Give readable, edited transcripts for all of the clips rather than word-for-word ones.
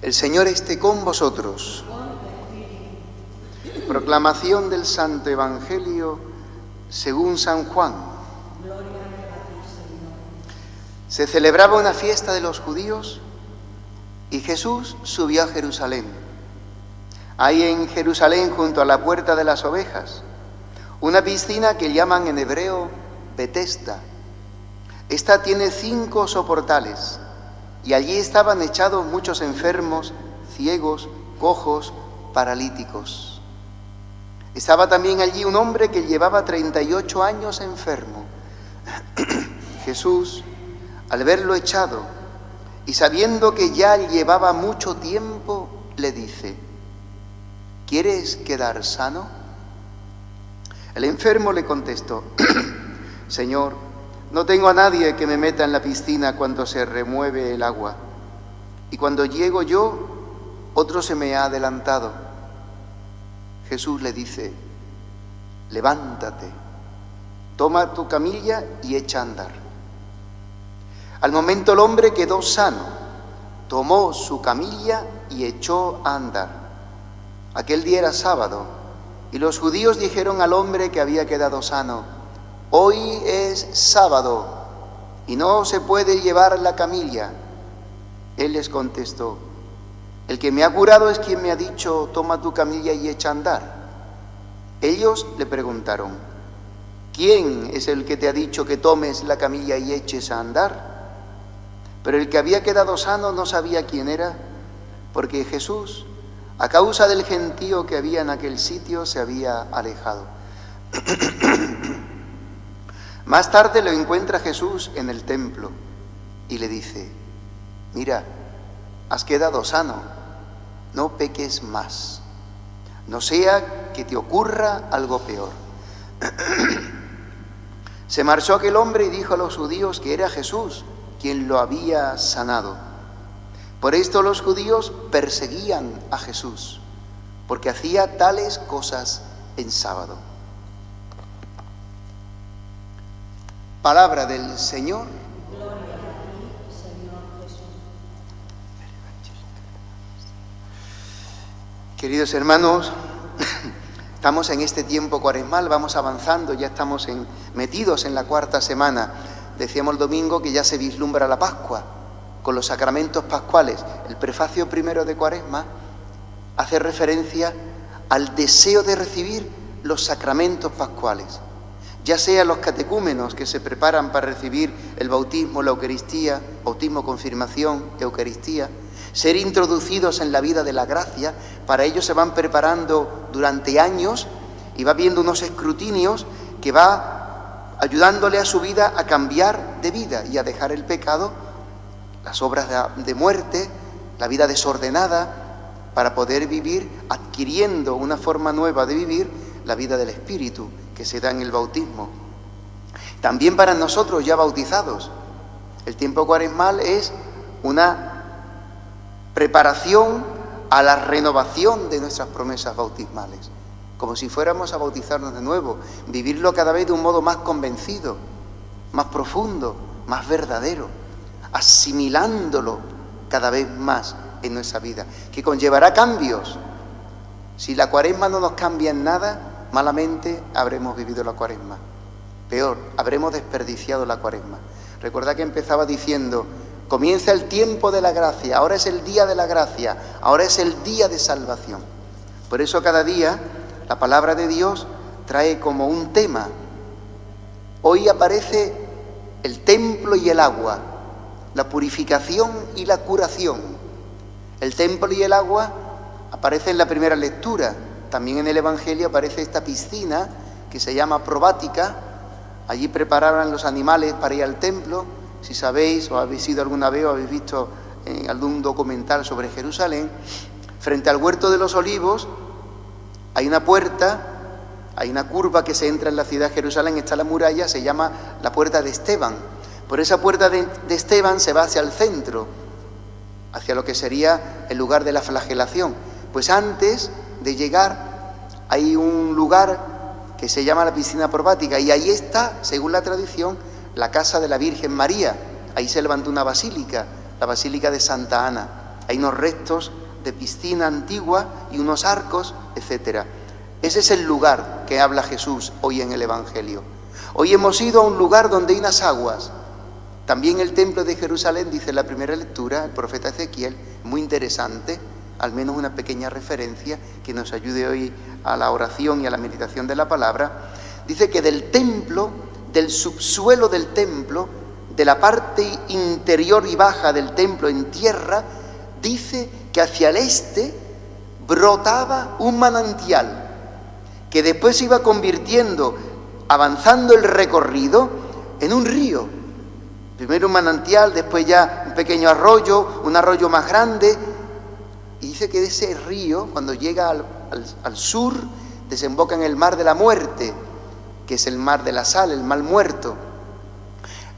El Señor esté con vosotros. Proclamación del Santo Evangelio según San Juan. Se celebraba una fiesta de los judíos y Jesús subió a Jerusalén. Hay en Jerusalén, junto a la puerta de las ovejas, una piscina que llaman en hebreo Betesda. Esta tiene 5 soportales y allí estaban echados muchos enfermos, ciegos, cojos, paralíticos. Estaba también allí un hombre que llevaba 38 años enfermo. Jesús, al verlo echado y sabiendo que ya llevaba mucho tiempo, le dice: ¿quieres quedar sano? El enfermo le contestó: Señor, no tengo a nadie que me meta en la piscina cuando se remueve el agua, y cuando llego yo, otro se me ha adelantado. Jesús le dice: levántate, toma tu camilla y echa a andar. Al momento el hombre quedó sano, tomó su camilla y echó a andar. Aquel día era sábado, y los judíos dijeron al hombre que había quedado sano: hoy es sábado y no se puede llevar la camilla. Él les contestó: el que me ha curado es quien me ha dicho, toma tu camilla y echa a andar. Ellos le preguntaron: ¿quién es el que te ha dicho que tomes la camilla y eches a andar? Pero el que había quedado sano no sabía quién era, porque Jesús, a causa del gentío que había en aquel sitio, se había alejado. Más tarde lo encuentra Jesús en el templo y le dice: mira, has quedado sano, no peques más, no sea que te ocurra algo peor. Se marchó aquel hombre y dijo a los judíos que era Jesús quien lo había sanado. Por esto los judíos perseguían a Jesús, porque hacía tales cosas en sábado. Palabra del Señor. Gloria a ti, Señor Jesús. Queridos hermanos, estamos en este tiempo cuaresmal, vamos avanzando, ya estamos metidos en la 4ª semana. Decíamos el domingo que ya se vislumbra la Pascua con los sacramentos pascuales. El prefacio primero de Cuaresma hace referencia al deseo de recibir los sacramentos pascuales, ya sea los catecúmenos que se preparan para recibir el bautismo, la Eucaristía, bautismo, confirmación, Eucaristía, ser introducidos en la vida de la gracia. Para ello se van preparando durante años y va viendo unos escrutinios que va ayudándole a su vida a cambiar de vida y a dejar el pecado, las obras de muerte, la vida desordenada, para poder vivir adquiriendo una forma nueva de vivir la vida del Espíritu que se da en el bautismo. También para nosotros ya bautizados, el tiempo cuaresmal es una preparación a la renovación de nuestras promesas bautismales, como si fuéramos a bautizarnos de nuevo, vivirlo cada vez de un modo más convencido, más profundo, más verdadero, asimilándolo cada vez más en nuestra vida, que conllevará cambios. Si la cuaresma no nos cambia en nada, malamente habremos vivido la cuaresma. Peor, habremos desperdiciado la cuaresma. Recuerda que empezaba diciendo: comienza el tiempo de la gracia, ahora es el día de la gracia, ahora es el día de salvación. Por eso cada día la palabra de Dios trae como un tema. Hoy aparece el templo y el agua, la purificación y la curación. El templo y el agua aparece en la primera lectura. También en el Evangelio aparece esta piscina que se llama probática. Allí preparaban los animales para ir al templo. Si sabéis o habéis ido alguna vez o habéis visto en algún documental sobre Jerusalén, frente al huerto de los olivos hay una puerta, hay una curva que se entra en la ciudad de Jerusalén, está la muralla, se llama la puerta de Esteban. Por esa puerta de Esteban se va hacia el centro, hacia lo que sería el lugar de la flagelación. Pues antes de llegar hay un lugar que se llama la piscina probática y ahí está, según la tradición, la casa de la Virgen María. Ahí se levantó una basílica, la Basílica de Santa Ana. Hay unos restos de piscina antigua y unos arcos, etc. Ese es el lugar que habla Jesús hoy en el Evangelio. Hoy hemos ido a un lugar donde hay unas aguas. También el templo de Jerusalén, dice la primera lectura, el profeta Ezequiel, muy interesante, al menos una pequeña referencia que nos ayude hoy a la oración y a la meditación de la palabra. Dice que del templo, del subsuelo del templo, de la parte interior y baja del templo en tierra, dice que hacia el este brotaba un manantial que después se iba convirtiendo, avanzando el recorrido, en un río. Primero un manantial, después ya un pequeño arroyo, un arroyo más grande. Y dice que ese río, cuando llega al sur, desemboca en el mar de la muerte, que es el mar de la sal, el mar muerto.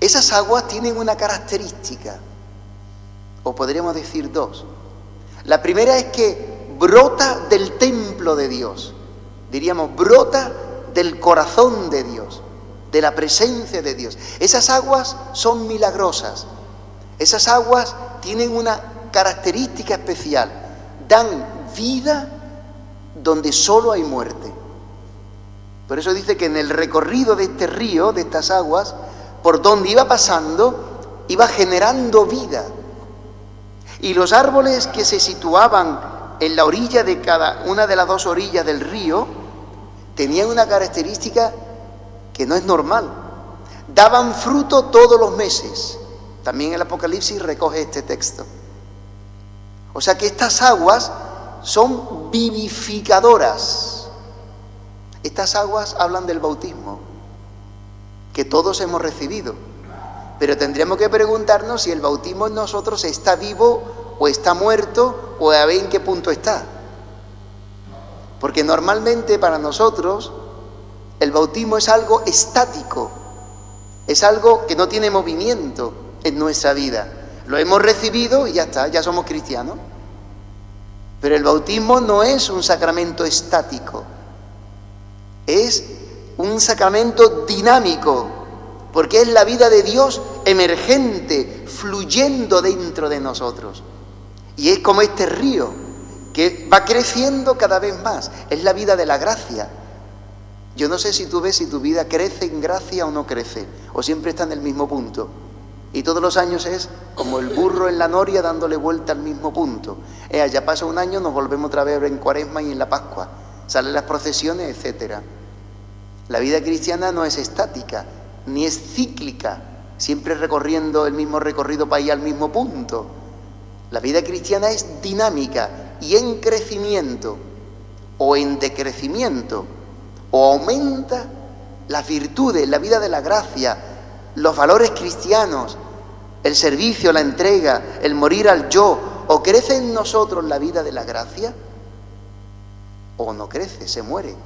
Esas aguas tienen una característica, o podríamos decir dos. La primera es que brota del templo de Dios. Diríamos, brota del corazón de Dios, de la presencia de Dios. Esas aguas son milagrosas. Esas aguas tienen una característica especial. Dan vida donde solo hay muerte. Por eso dice que en el recorrido de este río, de estas aguas, por donde iba pasando, iba generando vida. Y los árboles que se situaban en la orilla de cada una de las dos orillas del río, tenían una característica que no es normal. Daban fruto todos los meses. También el Apocalipsis recoge este texto. O sea que estas aguas son vivificadoras. Estas aguas hablan del bautismo, que todos hemos recibido. Pero tendríamos que preguntarnos si el bautismo en nosotros está vivo o está muerto o a ver en qué punto está. Porque normalmente para nosotros el bautismo es algo estático, es algo que no tiene movimiento en nuestra vida. Lo hemos recibido y ya está, ya somos cristianos. Pero el bautismo no es un sacramento estático, es un sacramento dinámico, porque es la vida de Dios emergente, fluyendo dentro de nosotros. Y es como este río que va creciendo cada vez más. Es la vida de la gracia. Yo no sé si tú ves si tu vida crece en gracia o no crece, o siempre está en el mismo punto. Y todos los años es como el burro en la noria dándole vuelta al mismo punto. Ya pasa un año, nos volvemos otra vez en Cuaresma y en la Pascua. Salen las procesiones, etc. La vida cristiana no es estática, ni es cíclica, siempre recorriendo el mismo recorrido para ir al mismo punto. La vida cristiana es dinámica y en crecimiento o en decrecimiento, o aumenta las virtudes, la vida de la gracia, los valores cristianos, el servicio, la entrega, el morir al yo, o crece en nosotros la vida de la gracia, o no crece, se muere.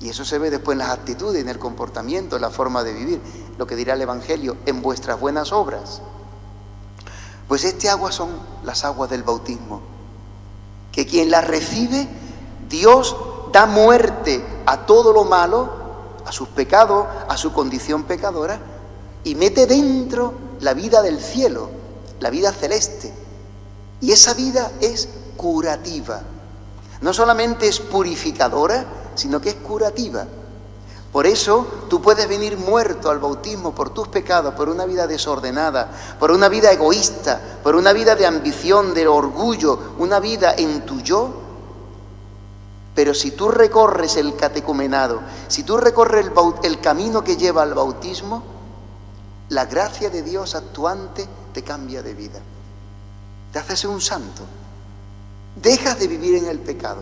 Y eso se ve después en las actitudes, en el comportamiento, en la forma de vivir, lo que dirá el Evangelio, en vuestras buenas obras. Pues este agua son las aguas del bautismo, que quien las recibe, Dios da muerte a todo lo malo, a sus pecados, a su condición pecadora, y mete dentro la vida del cielo, la vida celeste. Y esa vida es curativa. No solamente es purificadora, sino que es curativa. Por eso tú puedes venir muerto al bautismo por tus pecados, por una vida desordenada, por una vida egoísta, por una vida de ambición, de orgullo, una vida en tu yo. Pero si tú recorres el catecumenado, si tú recorres el camino que lleva al bautismo, la gracia de Dios actuante te cambia de vida. Te haces un santo. Dejas de vivir en el pecado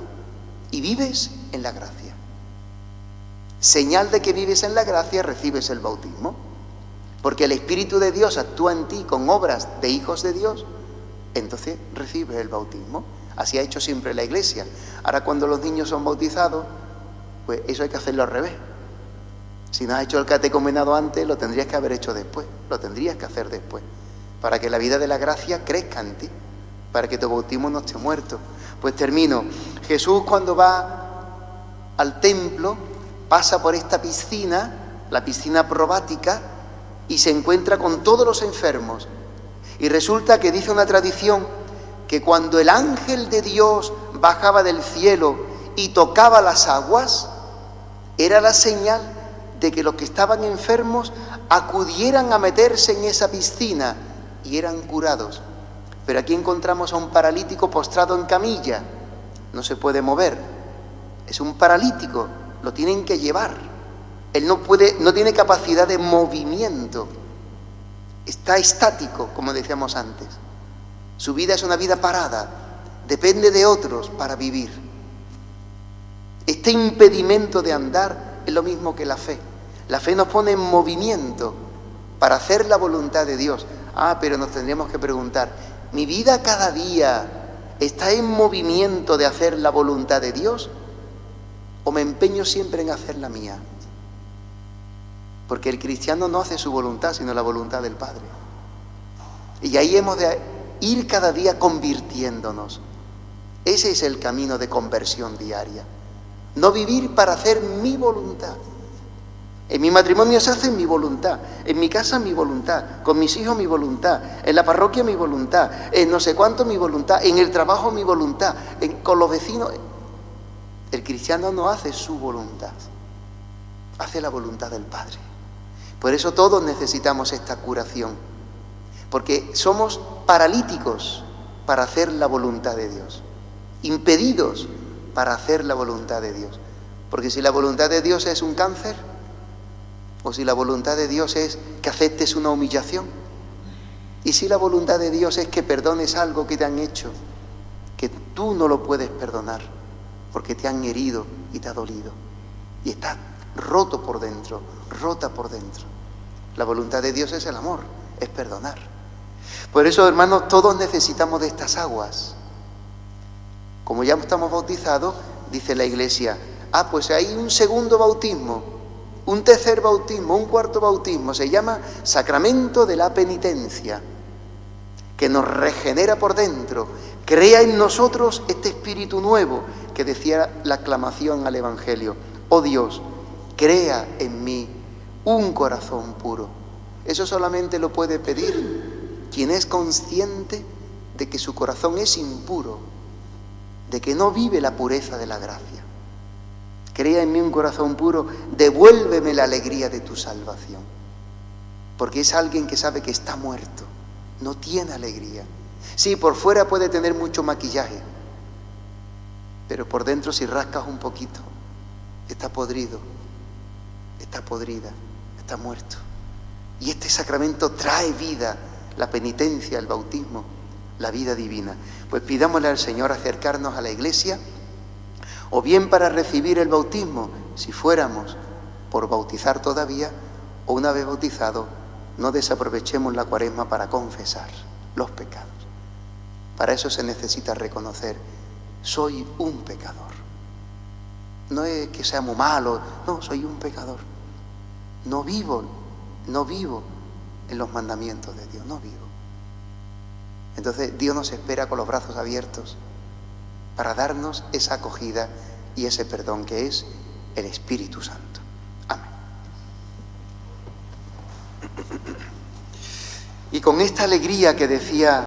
y vives en la gracia. Señal de que vives en la gracia, recibes el bautismo. Porque el Espíritu de Dios actúa en ti con obras de hijos de Dios, entonces recibes el bautismo. Así ha hecho siempre la Iglesia. Ahora cuando los niños son bautizados, pues eso hay que hacerlo al revés. Si no has hecho el catecumenado antes, lo tendrías que haber hecho después. Lo tendrías que hacer después. Para que la vida de la gracia crezca en ti. Para que tu bautismo no esté muerto. Pues termino. Jesús cuando va al templo, pasa por esta piscina, la piscina probática, y se encuentra con todos los enfermos. Y resulta que dice una tradición que cuando el ángel de Dios bajaba del cielo y tocaba las aguas, era la señal de que los que estaban enfermos acudieran a meterse en esa piscina y eran curados. Pero aquí encontramos a un paralítico postrado en camilla, no se puede mover, es un paralítico, lo tienen que llevar. Él no tiene capacidad de movimiento, está estático, como decíamos antes. Su vida es una vida parada, depende de otros para vivir. Este impedimento de andar es lo mismo que la fe. La fe nos pone en movimiento para hacer la voluntad de Dios. Pero nos tendríamos que preguntar, ¿mi vida cada día está en movimiento de hacer la voluntad de Dios? ¿O me empeño siempre en hacer la mía? Porque el cristiano no hace su voluntad, sino la voluntad del Padre. Y ahí hemos de ir cada día convirtiéndonos. Ese es el camino de conversión diaria. No vivir para hacer mi voluntad. En mi matrimonio se hace mi voluntad, en mi casa mi voluntad, con mis hijos mi voluntad, en la parroquia mi voluntad, en no sé cuánto mi voluntad, en el trabajo mi voluntad, con los vecinos. El cristiano no hace su voluntad, hace la voluntad del Padre. Por eso todos necesitamos esta curación, porque somos paralíticos para hacer la voluntad de Dios, impedidos para hacer la voluntad de Dios. Porque si la voluntad de Dios es un cáncer, o si la voluntad de Dios es que aceptes una humillación, y si la voluntad de Dios es que perdones algo que te han hecho, que tú no lo puedes perdonar, porque te han herido y te ha dolido, y estás roto por dentro, rota por dentro. La voluntad de Dios es el amor, es perdonar. Por eso, hermanos, todos necesitamos de estas aguas. Como ya estamos bautizados, dice la Iglesia, pues hay un segundo bautismo, un tercer bautismo, un cuarto bautismo, se llama sacramento de la penitencia, que nos regenera por dentro, crea en nosotros este espíritu nuevo que decía la aclamación al Evangelio. Oh Dios, crea en mí un corazón puro. Eso solamente lo puede pedir quien es consciente de que su corazón es impuro, de que no vive la pureza de la gracia. Crea en mí un corazón puro, devuélveme la alegría de tu salvación. Porque es alguien que sabe que está muerto, no tiene alegría. Sí, por fuera puede tener mucho maquillaje, pero por dentro si rascas un poquito, está podrido, está podrida, está muerto. Y este sacramento trae vida, la penitencia, el bautismo, la vida divina. Pues pidámosle al Señor acercarnos a la Iglesia, o bien para recibir el bautismo, si fuéramos por bautizar todavía, o una vez bautizado, no desaprovechemos la Cuaresma para confesar los pecados. Para eso se necesita reconocer, soy un pecador. No es que sea muy malo, no, soy un pecador. No vivo en los mandamientos de Dios, no vivo. Entonces Dios nos espera con los brazos abiertos para darnos esa acogida y ese perdón que es el Espíritu Santo. Amén. Y con esta alegría que decía